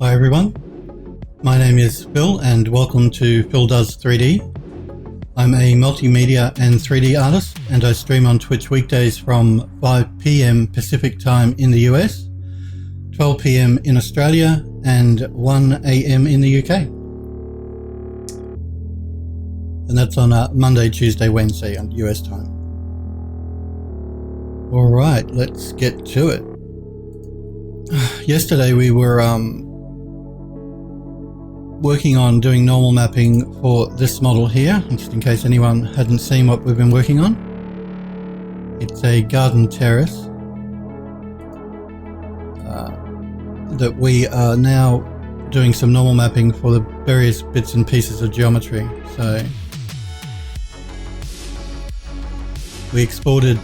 Hi everyone, my name is Phil and welcome to PhilDoes3D. I'm a multimedia and 3D artist and I stream on Twitch weekdays from 5 PM Pacific time in the US, 12 PM in Australia and 1 AM in the UK. And that's on Monday, Tuesday, Wednesday on US time. Alright, let's get to it. Yesterday we were working on doing normal mapping for this model here, just in case anyone hadn't seen what we've been working on. It's a garden terrace that we are now doing some normal mapping for the various bits and pieces of geometry. So we exported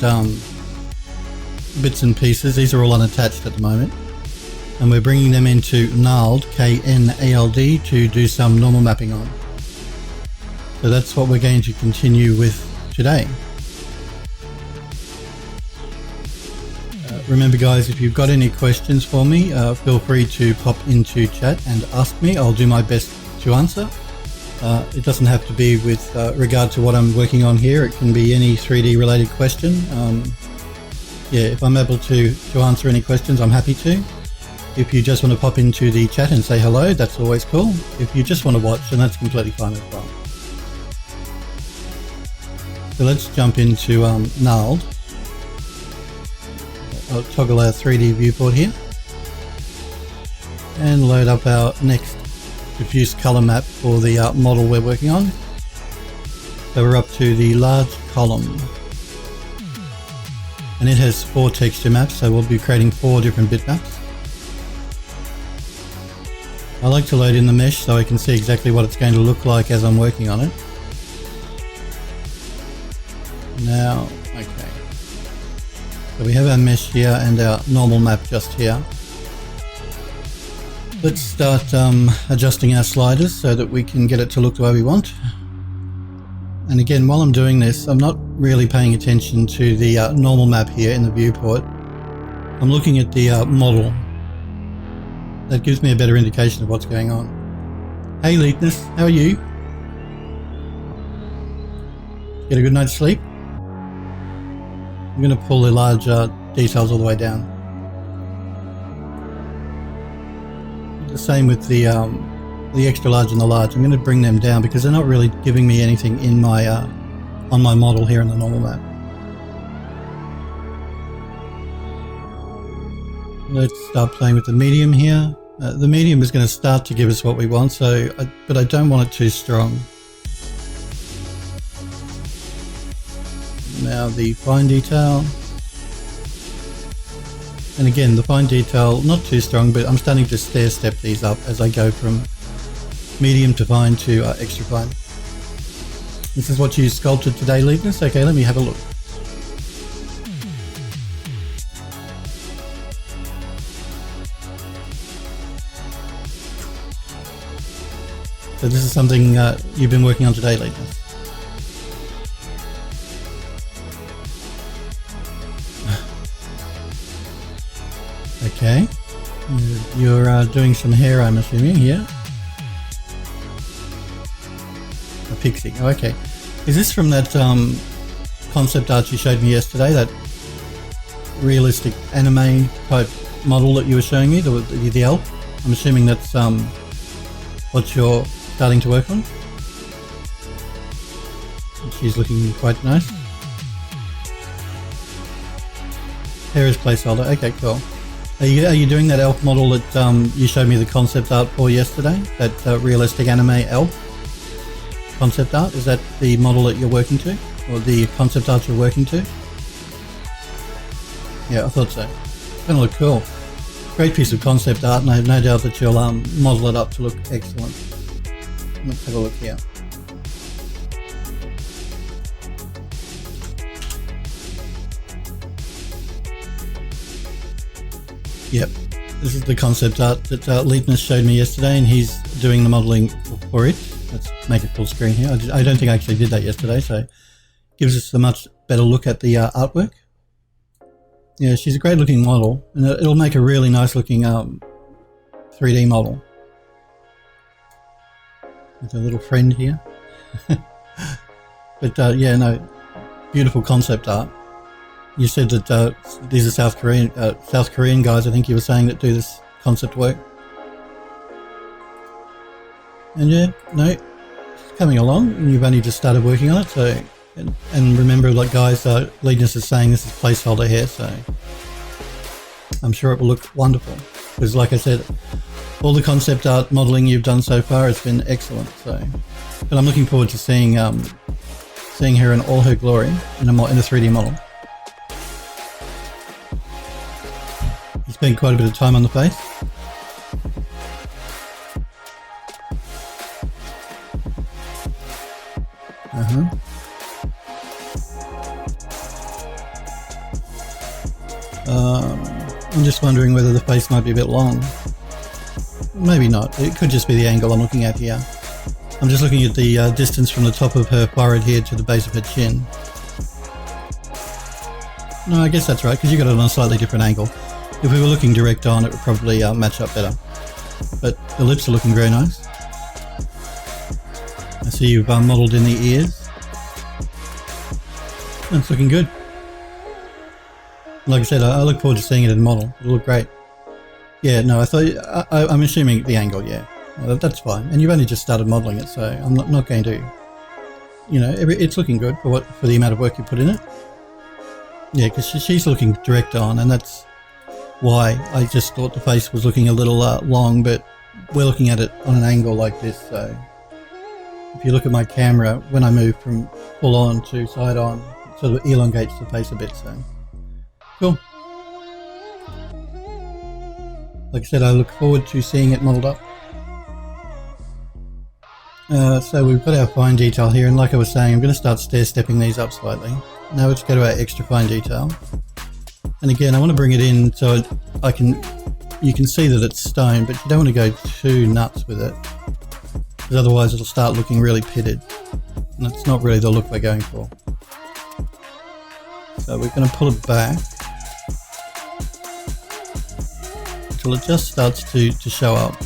bits and pieces. These are all unattached at the moment. And we're bringing them into Knald, K-N-A-L-D, to do some normal mapping on. So that's what we're going to continue with today. Remember guys, if you've got any questions for me, feel free to pop into chat and ask me. I'll do my best to answer. It doesn't have to be with regard to what I'm working on here. It can be any 3D related question. Yeah, if I'm able to answer any questions, I'm happy to. If you just want to pop into the chat and say hello, that's always cool. If you just want to watch, then that's completely fine as well. So let's jump into Knald. I'll toggle our 3D viewport here and load up our next diffuse color map for the model we're working on. So we're up to the large column. And it has 4 texture maps, so we'll be creating 4 different bitmaps. I like to load in the mesh so I can see exactly what it's going to look like as I'm working on it. Now, okay. So we have our mesh here and our normal map just here. Let's start adjusting our sliders so that we can get it to look the way we want. And again, while I'm doing this, I'm not really paying attention to the normal map here in the viewport. I'm looking at the model. That gives me a better indication of what's going on. Hey Lemonius, how are you? Get a good night's sleep? I'm going to pull the large details all the way down. The same with the extra large and the large. I'm going to bring them down because they're not really giving me anything in my on my model here in the normal map. Let's start playing with the medium here. The medium is going to start to give us what we want, but I don't want it too strong. Now the fine detail. And again, the fine detail, not too strong, but I'm starting to stair step these up as I go from medium to fine to extra fine. This is what you sculpted today, Lemonius. Okay, let me have a look. So this is something you've been working on today, Lemonius. Okay, you're doing some hair, I'm assuming, here. A pixie, oh, okay. Is this from that concept art you showed me yesterday, that realistic anime type model that you were showing me, the elf? I'm assuming that's what you're starting to work on. She's looking quite nice. Hair is placeholder, okay, cool. Are you doing that elf model that you showed me the concept art for yesterday? That realistic anime elf concept art? Is that the model that you're working to? Or the concept art you're working to? Yeah, I thought so. It's gonna look cool. Great piece of concept art, and I have no doubt that you'll model it up to look excellent. Let's have a look here. Yep, this is the concept art that Lemonius showed me yesterday, and he's doing the modelling for it. Let's make it full screen here. I don't think I actually did that yesterday, so it gives us a much better look at the artwork. Yeah, she's a great looking model, and it'll make a really nice looking 3D model. With a little friend here. But yeah, no, beautiful concept art. You said that these are South Korean guys, I think you were saying, that do this concept work. And yeah, no, it's coming along, and you've only just started working on it, so, and remember, like guys, Lemonius is saying this is placeholder here, so I'm sure it will look wonderful, because like I said, all the concept art modelling you've done so far has been excellent, so, but I'm looking forward to seeing her in all her glory in a 3D model. You spent quite a bit of time on the face. I'm just wondering whether the face might be a bit long. Maybe not. It could just be the angle I'm looking at here. I'm just looking at the distance from the top of her forehead here to the base of her chin. No, I guess that's right, because you got it on a slightly different angle. If we were looking direct on, it would probably match up better. But the lips are looking very nice. I see you've modelled in the ears. That's looking good. Like I said, I look forward to seeing it in model. It'll look great. Yeah, no, I thought I'm assuming the angle. Yeah, well, that's fine. And you've only just started modelling it, so I'm not going to. You know, it's looking good for the amount of work you put in it. Yeah, because she's looking direct on, and that's why I just thought the face was looking a little long. But we're looking at it on an angle like this, so if you look at my camera, when I move from full on to side on, it sort of elongates the face a bit. So cool. Like I said, I look forward to seeing it modelled up. So we've got our fine detail here, and like I was saying, I'm going to start stair-stepping these up slightly. Now let's go to our extra fine detail. And again, I want to bring it in so you can see that it's stone, but you don't want to go too nuts with it, because otherwise it'll start looking really pitted, and that's not really the look we're going for. So we're going to pull it back until it just starts to show up.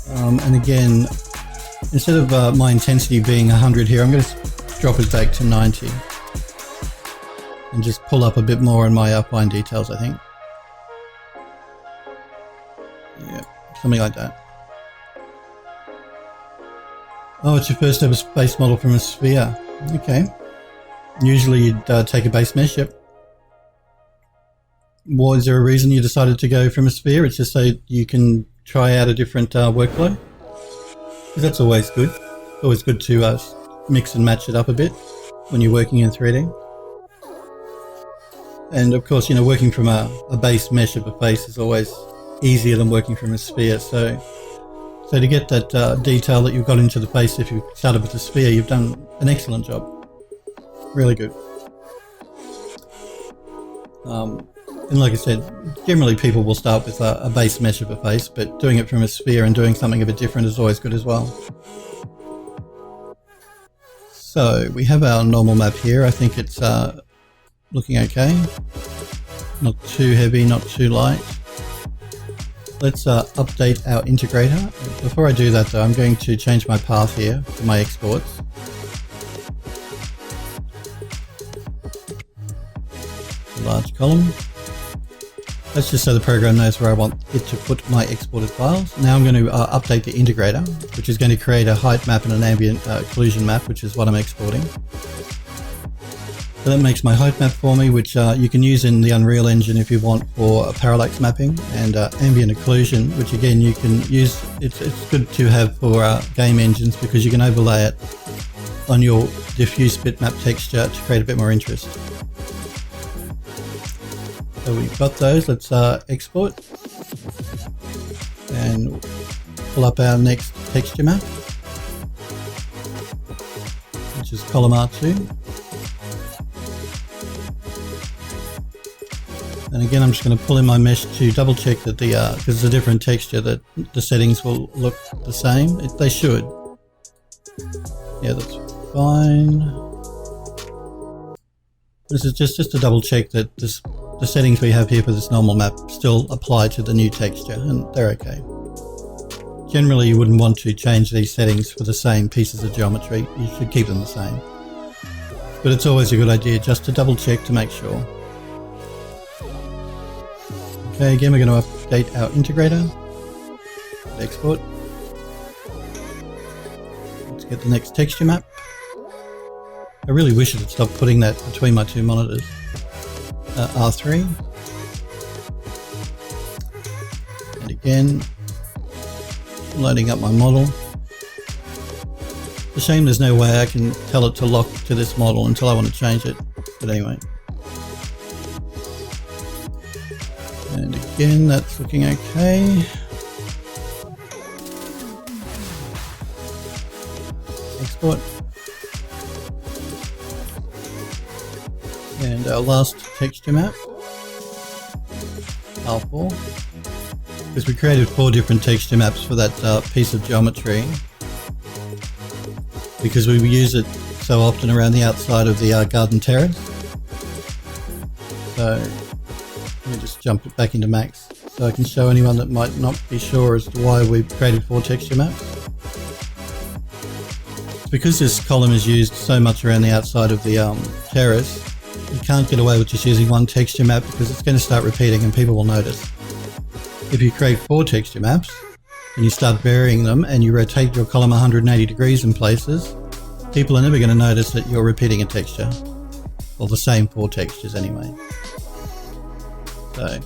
And again, instead of my intensity being 100 here, I'm going to drop it back to 90 and just pull up a bit more in my fine details, I think. Yeah, something like that. Oh, it's your first ever base model from a sphere. Okay. Usually you'd take a base mesh, yep. Was there a reason you decided to go from a sphere? It's just so you can try out a different workflow? Because that's always good. Always good to mix and match it up a bit when you're working in 3D. And of course, you know, working from a base mesh of a face is always easier than working from a sphere. So to get that detail that you've got into the face, if you started with a sphere, you've done an excellent job. Really good. And like I said, generally people will start with a base mesh of a face, but doing it from a sphere and doing something a bit different is always good as well. So we have our normal map here. I think it's looking okay. Not too heavy, not too light. Let's update our integrator. Before I do that though, I'm going to change my path here for my exports. Large column. That's just so the program knows where I want it to put my exported files. Now I'm going to update the integrator, which is going to create a height map and an ambient occlusion map, which is what I'm exporting. So that makes my height map for me, which you can use in the Unreal Engine if you want for parallax mapping, and ambient occlusion, which again you can use. It's good to have for game engines because you can overlay it on your diffuse bitmap texture to create a bit more interest. So we've got those. Let's export and pull up our next texture map, which is column R2. And again, I'm just going to pull in my mesh to double check that because it's a different texture, that the settings will look the same. They should. Yeah, that's fine. This is just to double check that this the settings we have here for this normal map still apply to the new texture, and they're okay. Generally, you wouldn't want to change these settings for the same pieces of geometry. You should keep them the same. But it's always a good idea just to double check to make sure. Okay, again we're going to update our integrator. Export. Let's get the next texture map. I really wish it had stopped putting that between my two monitors. R3. And again, loading up my model. It's a shame there's no way I can tell it to lock to this model until I want to change it. But anyway. And again, that's looking okay. Export. And our last texture map, R4, because we created 4 different texture maps for that piece of geometry, because we use it so often around the outside of the garden terrace. So let me just jump it back into max so I can show anyone that might not be sure as to why we've created 4 texture maps. It's because this column is used so much around the outside of the terrace. You can't get away with just using 1 texture map because it's going to start repeating and people will notice. If you create 4 texture maps and you start varying them and you rotate your column 180 degrees in places, people are never going to notice that you're repeating a texture, or the same 4 textures anyway. So,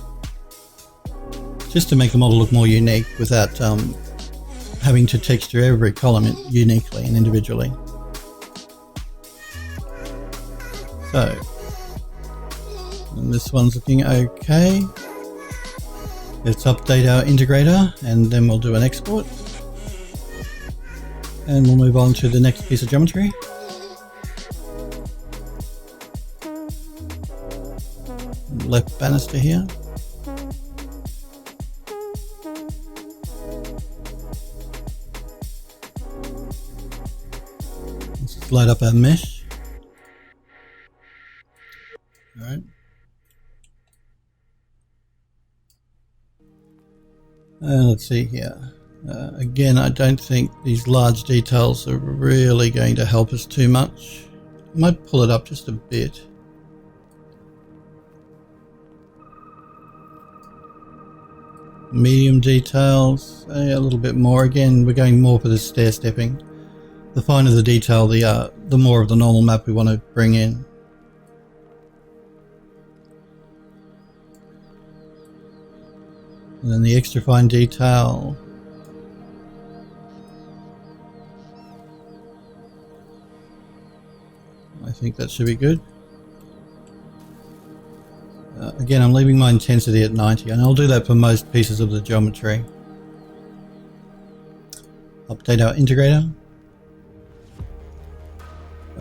just to make the model look more unique without having to texture every column uniquely and individually. So, and this one's looking okay. Let's update our integrator and then we'll do an export. And we'll move on to the next piece of geometry. Left banister here. Let's just load up our mesh. Alright. Let's see here. Again, I don't think these large details are really going to help us too much. I might pull it up just a bit. Medium details, a little bit more. Again, we're going more for the stair stepping. The finer the detail, the more of the normal map we want to bring in. And then the extra fine detail. I think that should be good. Again, I'm leaving my intensity at 90, and I'll do that for most pieces of the geometry. Update our integrator.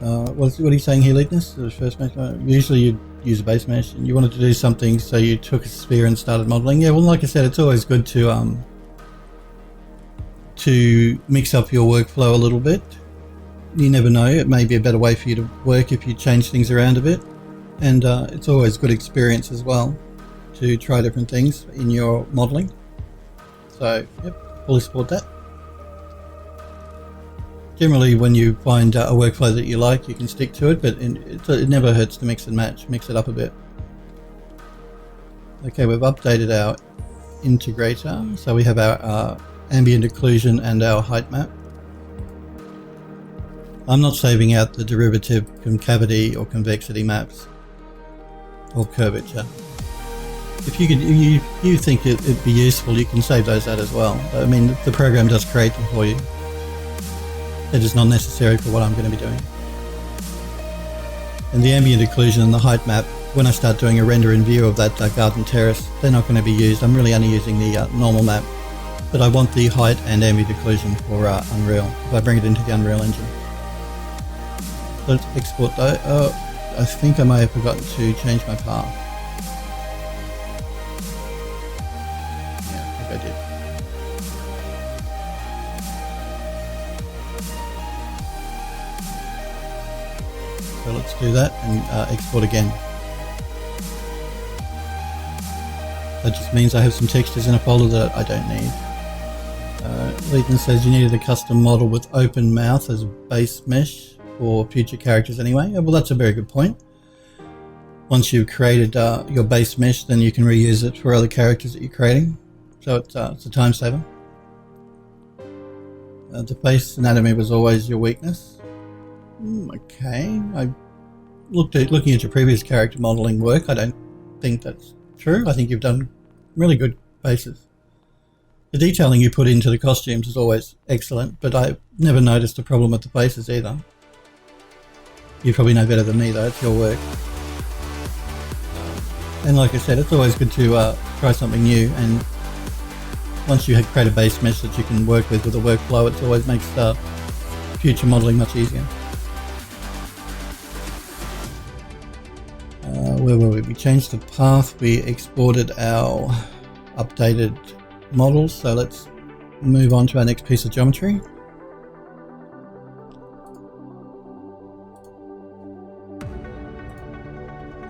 What are you saying here, Leadness? The first mesh? Usually you'd use a base mesh, and you wanted to do something, so you took a sphere and started modeling. Yeah, well, like I said, it's always good to mix up your workflow a little bit. You never know, it may be a better way for you to work if you change things around a bit. And it's always good experience as well to try different things in your modeling. So, yep, fully support that. Generally, when you find a workflow that you like, you can stick to it, but it never hurts to mix and match, mix it up a bit. Okay, we've updated our integrator. So we have our ambient occlusion and our height map. I'm not saving out the derivative concavity or convexity maps or curvature. If you think it'd be useful, you can save those out as well. I mean, the program does create them for you. They're just not necessary for what I'm going to be doing. And the ambient occlusion and the height map, when I start doing a render in view of that garden terrace, they're not going to be used. I'm really only using the normal map. But I want the height and ambient occlusion for Unreal, if I bring it into the Unreal Engine. Let's export though. I think I may have forgotten to change my path. Yeah, I think I did. So let's do that and export again. That just means I have some textures in a folder that I don't need. Lina says you needed a custom model with open mouth as a base mesh for future characters anyway. Well, that's a very good point. Once you've created your base mesh, then you can reuse it for other characters that you're creating. So it's a time saver. The face anatomy was always your weakness. Okay, looking at your previous character modeling work, I don't think that's true. I think you've done really good faces. The detailing you put into the costumes is always excellent, but I've never noticed a problem with the faces either. You probably know better than me though, it's your work. And like I said, it's always good to try something new, and once you create a base mesh that you can work with a workflow, it always makes future modeling much easier. Where were we? We changed the path, we exported our updated models, so let's move on to our next piece of geometry.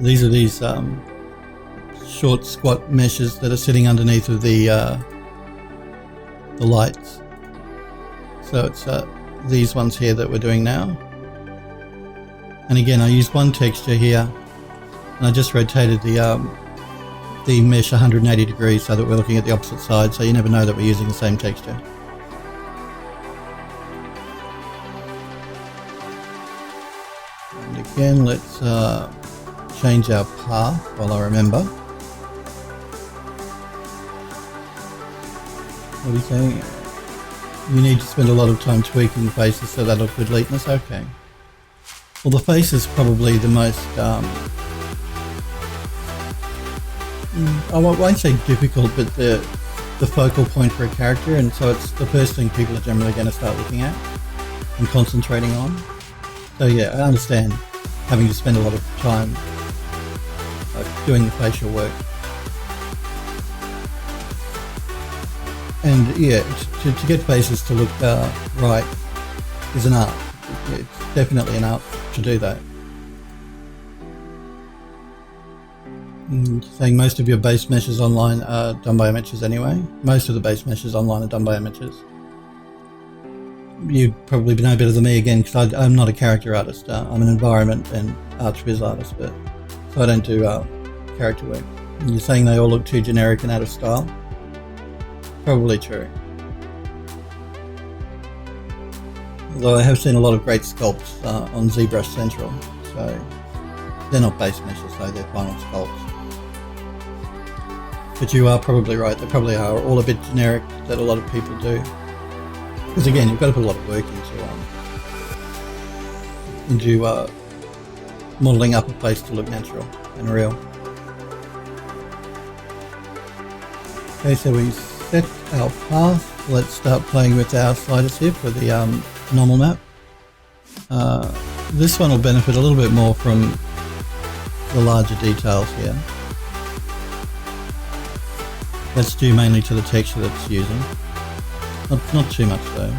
These are these short squat meshes that are sitting underneath of the lights. So it's these ones here that we're doing now. And again, I used one texture here, and I just rotated the mesh 180 degrees so that we're looking at the opposite side, so you never know that we're using the same texture. And again, let's change our path while I remember. What are you saying? You need to spend a lot of time tweaking the faces so that'll look good, Lina. Okay. Well, the face is probably the most I won't say difficult, but the focal point for a character, and so it's the first thing people are generally going to start looking at and concentrating on. So yeah, I understand having to spend a lot of time doing the facial work. And yeah, to get faces to look right is an art. It's definitely an art to do that. Saying most of your base meshes online are done by amateurs anyway. Most of the base meshes online are done by amateurs. You probably know better than me again, because I'm not a character artist. I'm an environment and arch-viz artist, so I don't do character work. And you're saying they all look too generic and out of style? Probably true. Although I have seen a lot of great sculpts on ZBrush Central, so they're not base meshes though, they're final sculpts. But you are probably right, they probably are all a bit generic that a lot of people do. Because again, you've got to put a lot of work into modelling up a face to look natural and real. Okay, so we set our path. Let's start playing with our sliders here for the normal map. This one will benefit a little bit more from the larger details here. That's due mainly to the texture that's using. Not too much though.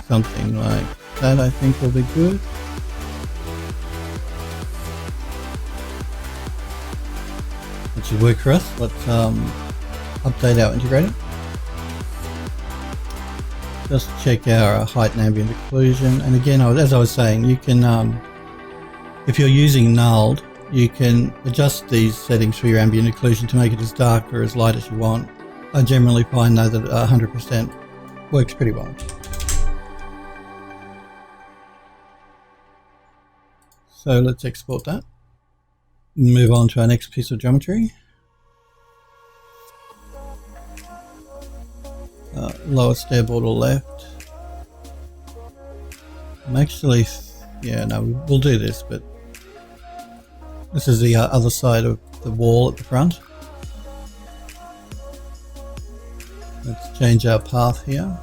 Something like that I think will be good. That should work for us. Let's update our integrator. Just check our height and ambient occlusion. And again, as I was saying, you can, if you're using nulled, you can adjust these settings for your ambient occlusion to make it as dark or as light as you want. I generally find though that 100% works pretty well. So let's export that. Move on to our next piece of geometry. Lower stair border left. I'm actually, yeah, no, we'll do this, but this is the other side of the wall at the front. Let's change our path here.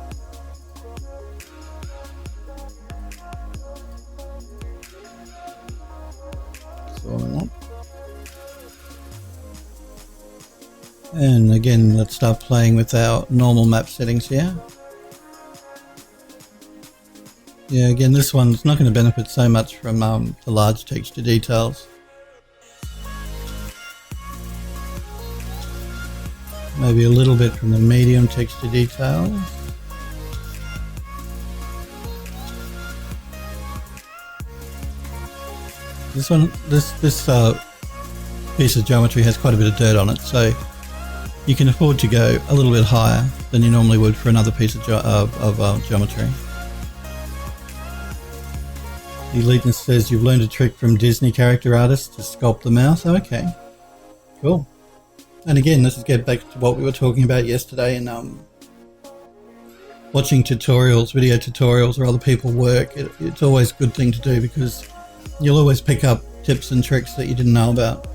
And again, let's start playing with our normal map settings here. Yeah, again, this one's not going to benefit so much from the large texture details. Maybe a little bit from the medium texture details. This piece of geometry has quite a bit of dirt on it, so you can afford to go a little bit higher than you normally would for another piece of geometry. Eliteness says you've learned a trick from Disney character artists to sculpt the mouth. Oh, okay, cool. And again, let's get back to what we were talking about yesterday and watching tutorials, video tutorials or other people work. It's always a good thing to do because you'll always pick up tips and tricks that you didn't know about.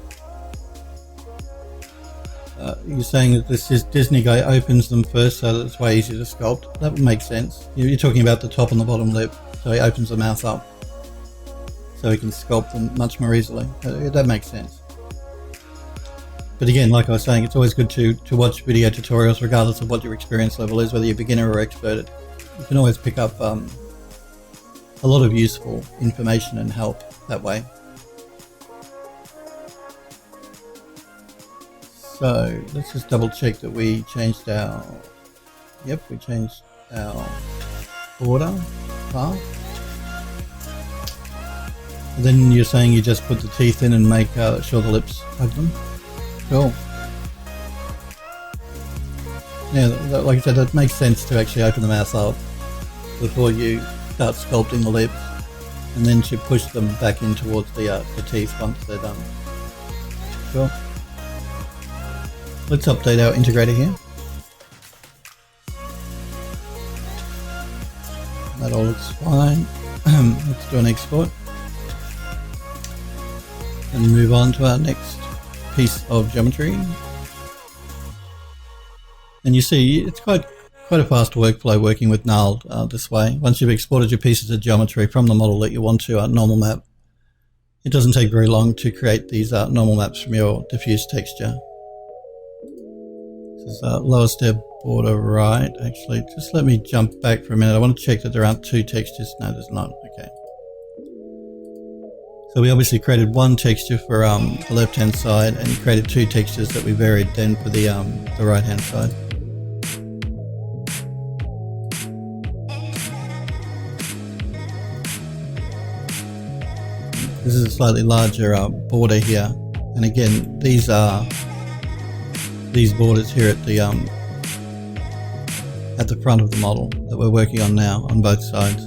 You're saying that this is Disney guy opens them first so that it's way easier to sculpt. That would make sense. You're talking about the top and the bottom lip, so he opens the mouth up so he can sculpt them much more easily. That makes sense. But again, like I was saying, it's always good to watch video tutorials regardless of what your experience level is, whether you're beginner or expert. You can always pick up a lot of useful information and help that way. So let's just double check that we changed our, we changed our border path. And then you're saying you just put the teeth in and make sure the lips have them. Cool. Yeah, like I said, that makes sense to actually open the mouth up before you start sculpting the lips, and then to push them back in towards the teeth once they're done. Cool. Let's update our integrator here. That all looks fine. Let's do an export and move on to our next piece of geometry. And you see it's quite a fast workflow working with Null this way. Once you've exported your pieces of geometry from the model that you want to normal map, it doesn't take very long to create these normal maps from your diffuse texture. This is lower step border right. Actually, just let me jump back for a minute. I want to check that there aren't two textures. No, there's not. Okay. So we obviously created one texture for the left-hand side, and created two textures that we varied then for the right-hand side. This is a slightly larger border here, and again, these borders here at the front of the model that we're working on now on both sides.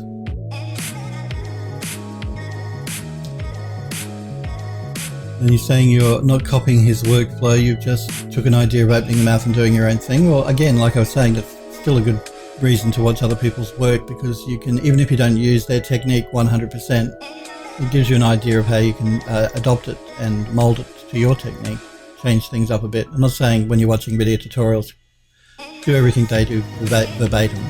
And you're saying you're not copying his workflow, you just took an idea of opening the mouth and doing your own thing. Well, again, like I was saying, that's still a good reason to watch other people's work, because you can, even if you don't use their technique 100%, it gives you an idea of how you can adopt it and mold it to your technique, change things up a bit. I'm not saying when you're watching video tutorials, do everything they do verbatim.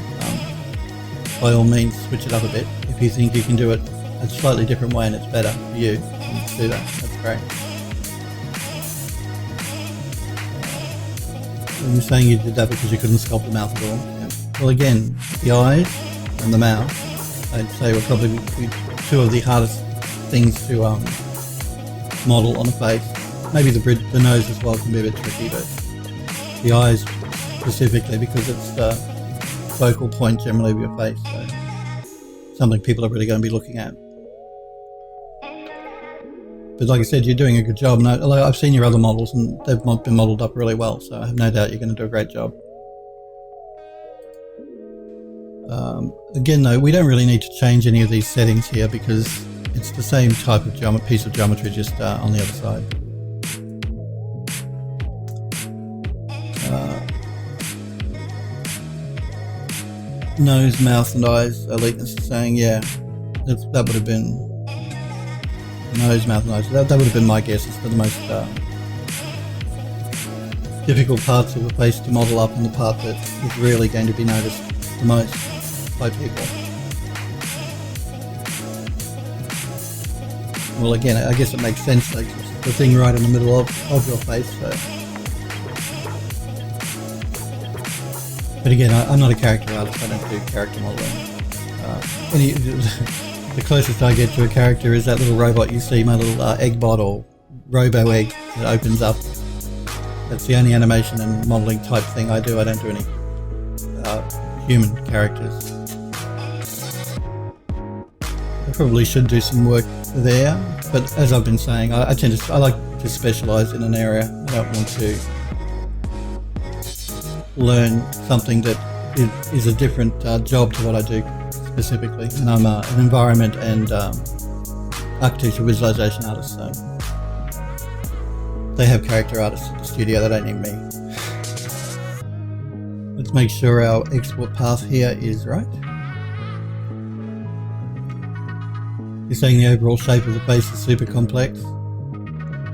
By all means, switch it up a bit. If you think you can do it a slightly different way and it's better for you, do that. That's great. And you're saying you did that because you couldn't sculpt the mouth at all. Yeah. Well, again, the eyes and the mouth, I'd say were probably two of the hardest things to model on a face. Maybe the nose as well can be a bit tricky, but the eyes specifically, because it's the focal point generally of your face, so something people are really going to be looking at. But like I said, you're doing a good job. And I've seen your other models and they've been modelled up really well, so I have no doubt you're going to do a great job. Again though, we don't really need to change any of these settings here because it's the same type of piece of geometry, just on the other side. Nose, mouth and eyes, Eliteness is saying, yeah, that would have been nose, mouth and eyes. That would have been my guess. It's for the most difficult parts of the face to model up, and the part that is really going to be noticed the most by people. Well, again, I guess it makes sense, like the thing right in the middle of your face, so But again, I'm not a character artist, I don't do character modeling. The closest I get to a character is that little robot you see, my little egg bot or robo egg that opens up. That's the only animation and modeling type thing I do. I don't do any human characters. I probably should do some work there, but as I've been saying, I like to specialize in an area. I don't want to learn something that is a different job to what I do specifically. And I'm an environment and architecture visualization artist, so they have character artists at the studio, they don't need me. Let's make sure our export path here is right. You're saying the overall shape of the face is super complex.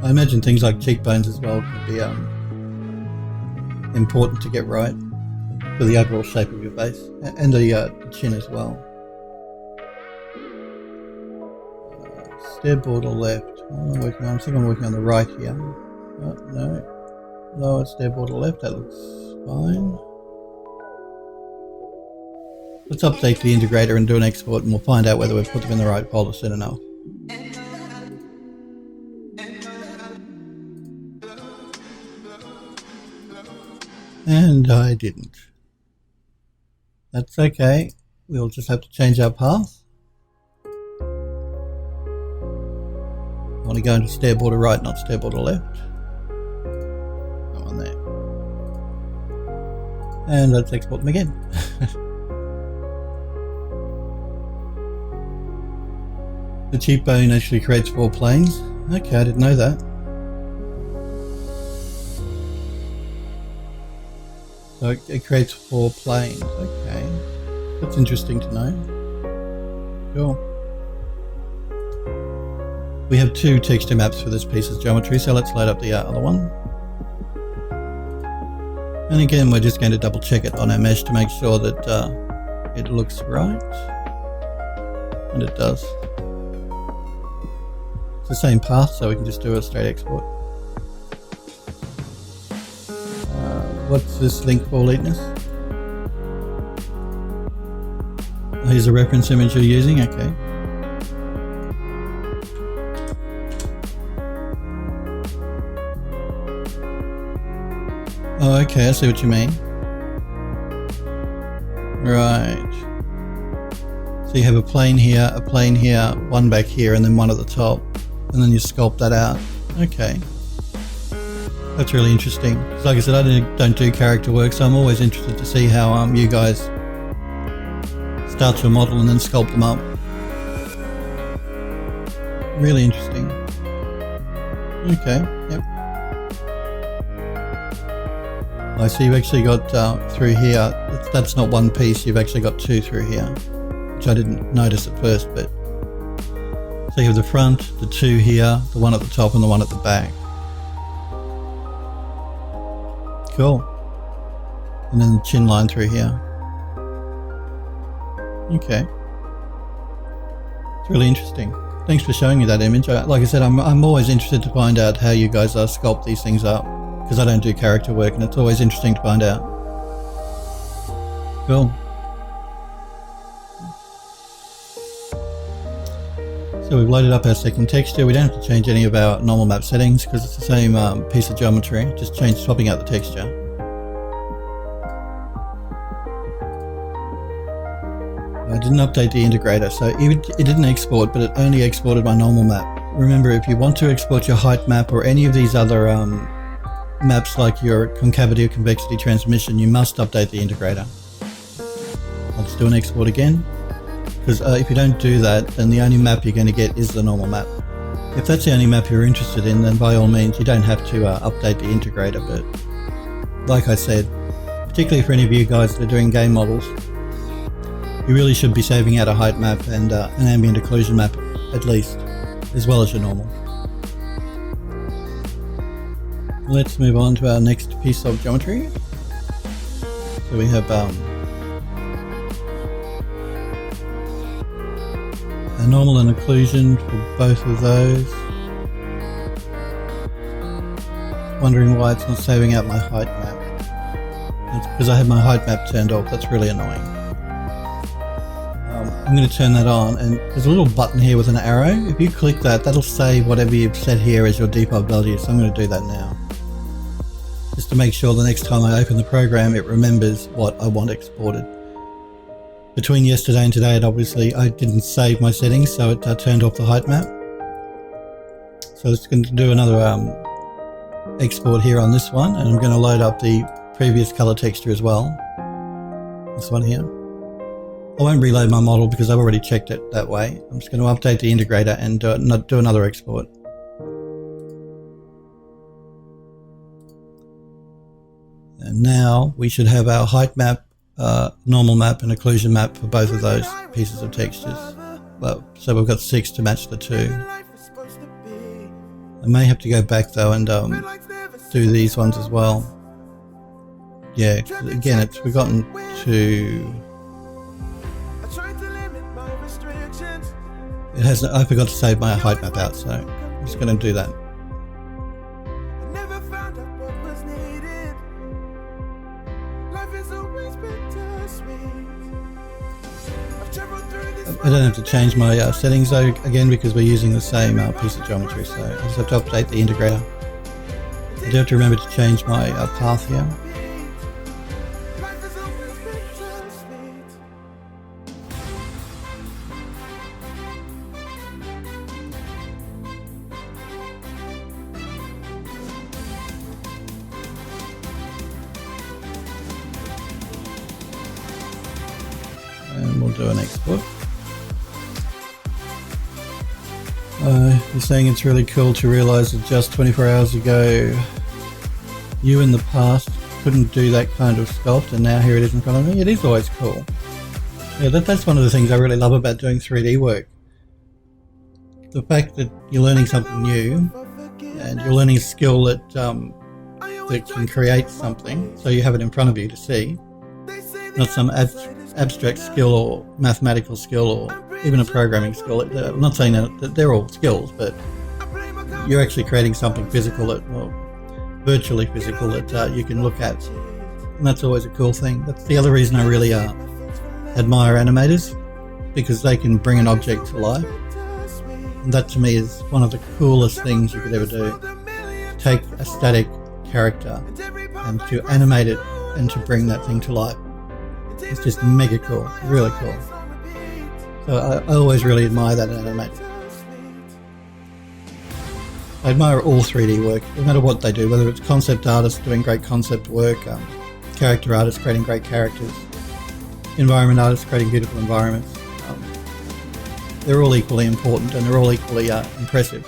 I imagine things like cheekbones as well could be important to get right for the overall shape of your face, and the chin as well. Stair border left. What am I working on? I think I'm working on the right here. Oh, no. Lower stair border left. That looks fine. Let's update the integrator and do an export, and we'll find out whether we've put them in the right folder soon enough. And I didn't. That's okay. We'll just have to change our path. I want to go into stair border right, not stair border left. Go on there. And let's export them again. The cheekbone actually creates 4 planes. Okay, I didn't know that. So it creates 4 planes. Okay, that's interesting to know. Cool. We have 2 texture maps for this piece of geometry, so let's load up the other one. And again, we're just going to double check it on our mesh to make sure that it looks right. And it does. It's the same path, so we can just do a straight export. What's this link for, Leetness? Here's a reference image you're using, okay. Oh, okay, I see what you mean. Right. So you have a plane here, one back here, and then one at the top. And then you sculpt that out. Okay. That's really interesting. Like I said, I don't do character work, so I'm always interested to see how you guys start your model and then sculpt them up. Really interesting. Okay, yep. I see you've actually got through here, that's not one piece, you've actually got 2 through here, which I didn't notice at first, but so you have the front, the 2 here, the one at the top and the one at the back. Cool. And then the chin line through here. Okay. It's really interesting. Thanks for showing me that image. Like I said, I'm always interested to find out how you guys sculpt these things up, because I don't do character work and it's always interesting to find out. Cool. So we've loaded up our second texture. We don't have to change any of our normal map settings because it's the same piece of geometry, just swapping out the texture. I didn't update the integrator, so it didn't export, but it only exported my normal map. Remember, if you want to export your height map or any of these other maps like your concavity or convexity transmission, you must update the integrator. I'll just do an export again. Because if you don't do that, then the only map you're going to get is the normal map. If that's the only map you're interested in, then by all means you don't have to update the integrator, but like I said, particularly for any of you guys that are doing game models, you really should be saving out a height map and an ambient occlusion map at least, as well as your normal. Let's move on to our next piece of geometry. So we have a normal and occlusion for both of those. Wondering why it's not saving out my height map. It's because I have my height map turned off. That's really annoying. I'm going to turn that on, and there's a little button here with an arrow. If you click that, that'll save whatever you've set here as your debug value. So I'm going to do that now, just to make sure the next time I open the program it remembers what I want exported. Between yesterday and today, I didn't save my settings, so it turned off the height map. So it's going to do another export here on this one, and I'm going to load up the previous color texture as well. This one here. I won't reload my model because I've already checked it that way. I'm just going to update the integrator and do another export. And now we should have our height map, normal map and occlusion map for both of those pieces of textures. Well, so we've got 6 to match the 2. I may have to go back though and do these ones as well. Yeah, again, we've gotten to... It has. I forgot to save my height map out, so I'm just going to do that. I don't have to change my settings though, again, because we're using the same piece of geometry, so I just have to update the integrator. I do have to remember to change my path here. And we'll do an export. You're saying it's really cool to realise that just 24 hours ago you in the past couldn't do that kind of sculpt, and now here it is in front of me. It is always cool. Yeah, that's one of the things I really love about doing 3D work. The fact that you're learning something new and you're learning a skill that can create something, so you have it in front of you to see, not some abstract skill or mathematical skill or even a programming skill. I'm not saying that they're all skills, but you're actually creating something physical, virtually physical, that you can look at, and that's always a cool thing. That's the other reason I really admire animators, because they can bring an object to life, and that to me is one of the coolest things you could ever do. Take a static character and to animate it and to bring that thing to life. It's just mega cool, really cool. So I always really admire that in animators. I admire all 3D work, no matter what they do, whether it's concept artists doing great concept work, character artists creating great characters, environment artists creating beautiful environments. They're all equally important and they're all equally impressive.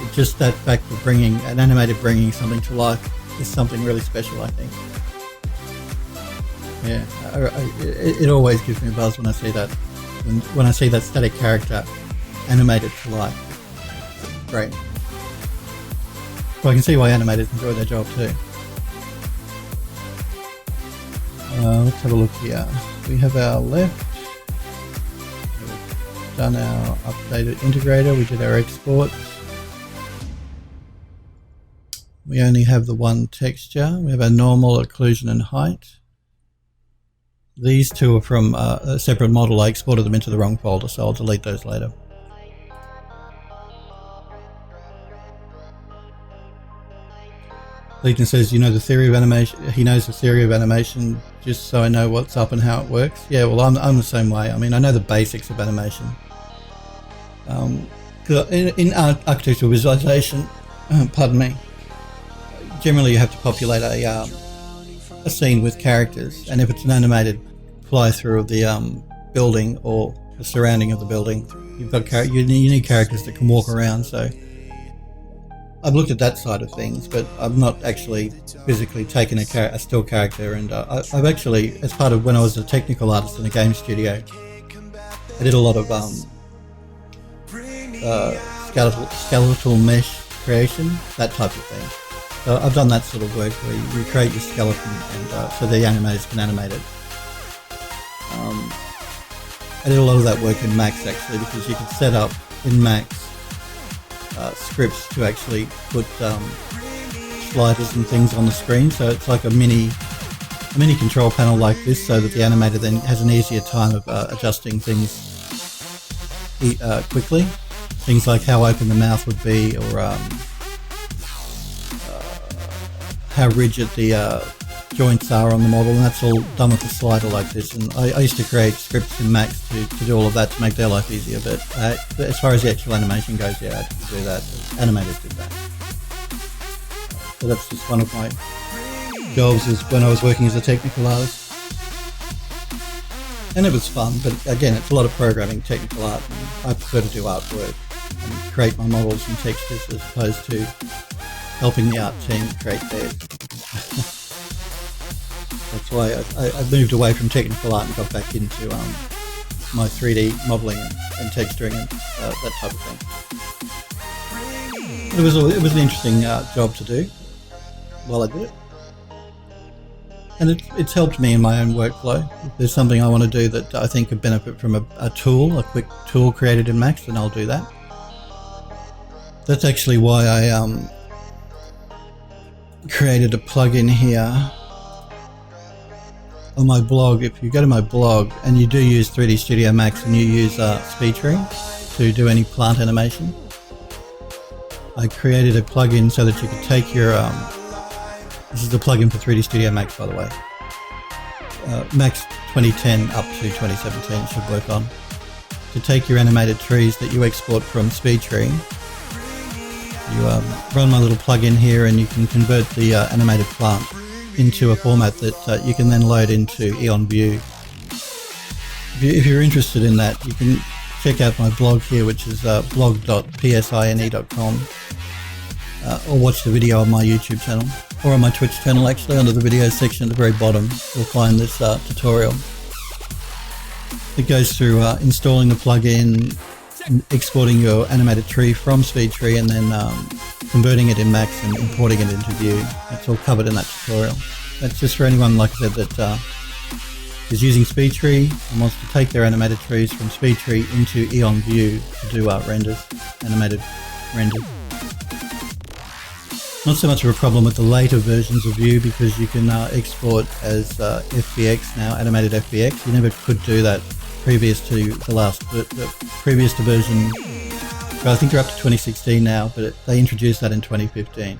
It's just that fact of bringing an animator bringing something to life is something really special, I think. Yeah, it always gives me a buzz when I see that. When I see that static character animated to life. Great. Well, I can see why animators enjoy their job too. Let's have a look here. We have our left. We've done our updated integrator. We did our export. We only have the one texture. We have our normal, occlusion and height. These two are from a separate model. I exported them into the wrong folder, so I'll delete those later. Lina says, the theory of animation. He knows the theory of animation, just so I know what's up and how it works. Yeah, well, I'm the same way. I mean, I know the basics of animation. In architectural visualization, pardon me, generally you have to populate a scene with characters, and if it's an animated fly-through of the building or the surrounding of the building, you've got you need characters that can walk around. So I've looked at that side of things, but I've not actually physically taken a still character, and I've actually, as part of when I was a technical artist in a game studio, I did a lot of skeletal mesh creation, that type of thing. So I've done that sort of work where you recreate your skeleton and so the animators can animate it. I did a lot of that work in Max actually, because you can set up in Max scripts to actually put sliders and things on the screen, so it's like a mini a mini control panel like this so that the animator then has an easier time of adjusting things quickly. Things like how open the mouth would be, or how rigid the joints are on the model, and that's all done with a slider like this. And I used to create scripts in Max to do all of that to make their life easier, but as far as the actual animation goes, yeah, I had to do that. Animators did that. So that's just one of my jobs, is when I was working as a technical artist. And it was fun, but again, it's a lot of programming, technical art, and I prefer to do artwork and create my models and textures as opposed to helping the art team create theirs. That's why I moved away from technical art and got back into my 3D modelling and texturing and that type of thing. It was an interesting job to do while I did it. And it's helped me in my own workflow. If there's something I want to do that I think could benefit from a quick tool created in Max, then I'll do that. That's actually why I created a plugin here on my blog. If you go to my blog and you do use 3D Studio Max and you use SpeedTree to do any plant animation, I created a plugin so that you could take your this is the plugin for 3D Studio Max, by the way. Max 2010 up to 2017 should work on. To take your animated trees that you export from SpeedTree, you run my little plugin here, and you can convert the animated plant into a format that you can then load into Eon View. If you're interested in that, you can check out my blog here, which is blog.psine.com, or watch the video on my YouTube channel, or on my Twitch channel. Actually, under the videos section at the very bottom, you'll find this tutorial. It goes through installing the plugin, exporting your animated tree from SpeedTree, and then converting it in Max and importing it into View. It's all covered in that tutorial. That's just for anyone, like I said, that is using SpeedTree and wants to take their animated trees from SpeedTree into Eon View to do renders, animated renders. Not so much of a problem with the later versions of View, because you can export as FBX now, animated FBX. You never could do that previous to previous to version. Well, I think they're up to 2016 now, but they introduced that in 2015.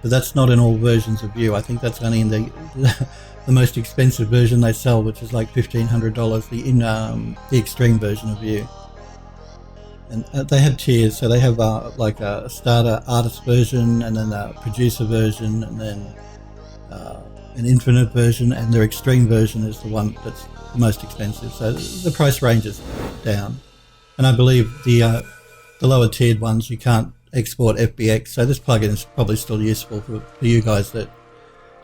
But that's not in all versions of View. I think that's only in the most expensive version they sell, which is like $1,500. The extreme version of View. And they have tiers, so they have like a starter artist version, and then a producer version, and then an infinite version, and their extreme version is the one that's the most expensive. So the price ranges down, and I believe the lower tiered ones you can't export FBX. So this plugin is probably still useful for you guys that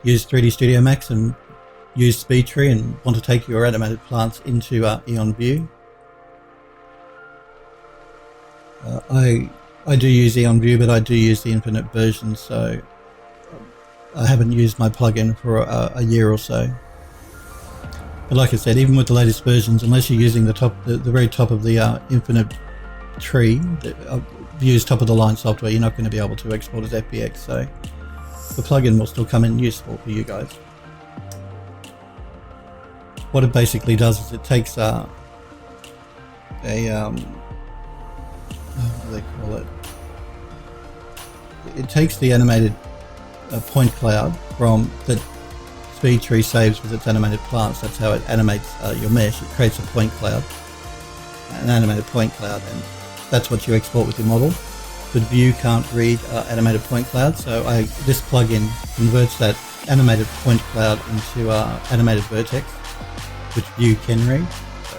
use 3D Studio Max and use SpeedTree and want to take your animated plants into Eon View. I do use Eon View, but I do use the infinite version, so I haven't used my plugin for a year or so. But like I said, even with the latest versions, unless you're using the very top of the infinite tree, View's top of the line software, you're not going to be able to export as FBX, so the plugin will still come in useful for you guys. What it basically does is it takes what do they call it? It takes the animated point cloud from that SpeedTree saves with its animated plants. That's how it animates your mesh. It creates a point cloud, an animated point cloud, and that's what you export with your model. But View can't read animated point cloud, so this plugin converts that animated point cloud into animated vertex, which View can read. So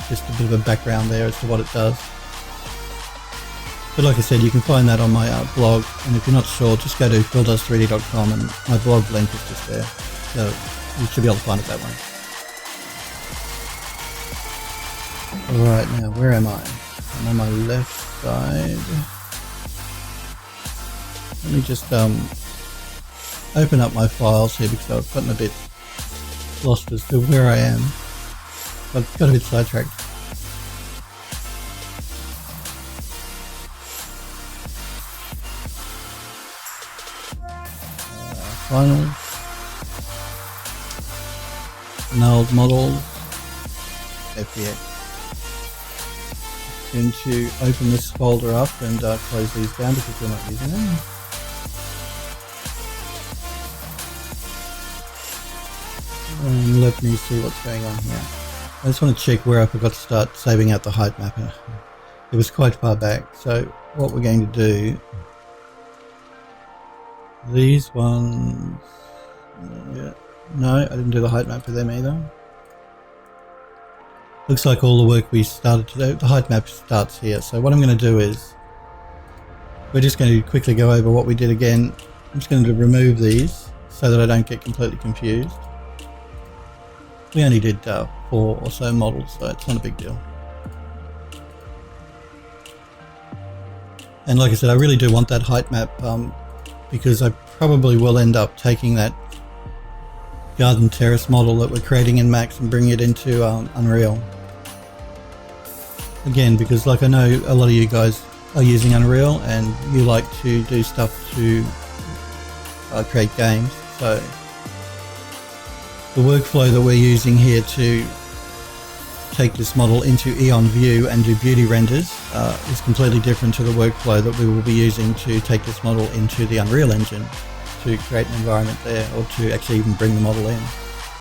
just a bit of a background there as to what it does. But like I said, you can find that on my blog, and if you're not sure, just go to PhilDoes3D.com, and my blog link is just there, so you should be able to find it that way. Alright, now where am I? I'm on my left side. Let me just open up my files here, because I've gotten a bit lost as to where I am. I've got a bit sidetracked. Finals. nulled models, FBX. Going to open this folder up and close these down because we're not using them. And let me see what's going on here. I just want to check where I forgot to start saving out the height mapper. It was quite far back. So what we're going to do, these ones, yeah, no, I didn't do the height map for them either. Looks like all the work we started to do, the height map starts here. So what I'm going to do is, we're just going to quickly go over what we did again. I'm just going to remove these so that I don't get completely confused. We only did 4 or so models, so it's not a big deal. And like I said, I really do want that height map because I probably will end up taking that garden terrace model that we're creating in Max and bringing it into Unreal. Again, because like I know a lot of you guys are using Unreal and you like to do stuff to create games. So the workflow that we're using here to take this model into Eon View and do beauty renders is completely different to the workflow that we will be using to take this model into the Unreal Engine to create an environment there, or to actually even bring the model in.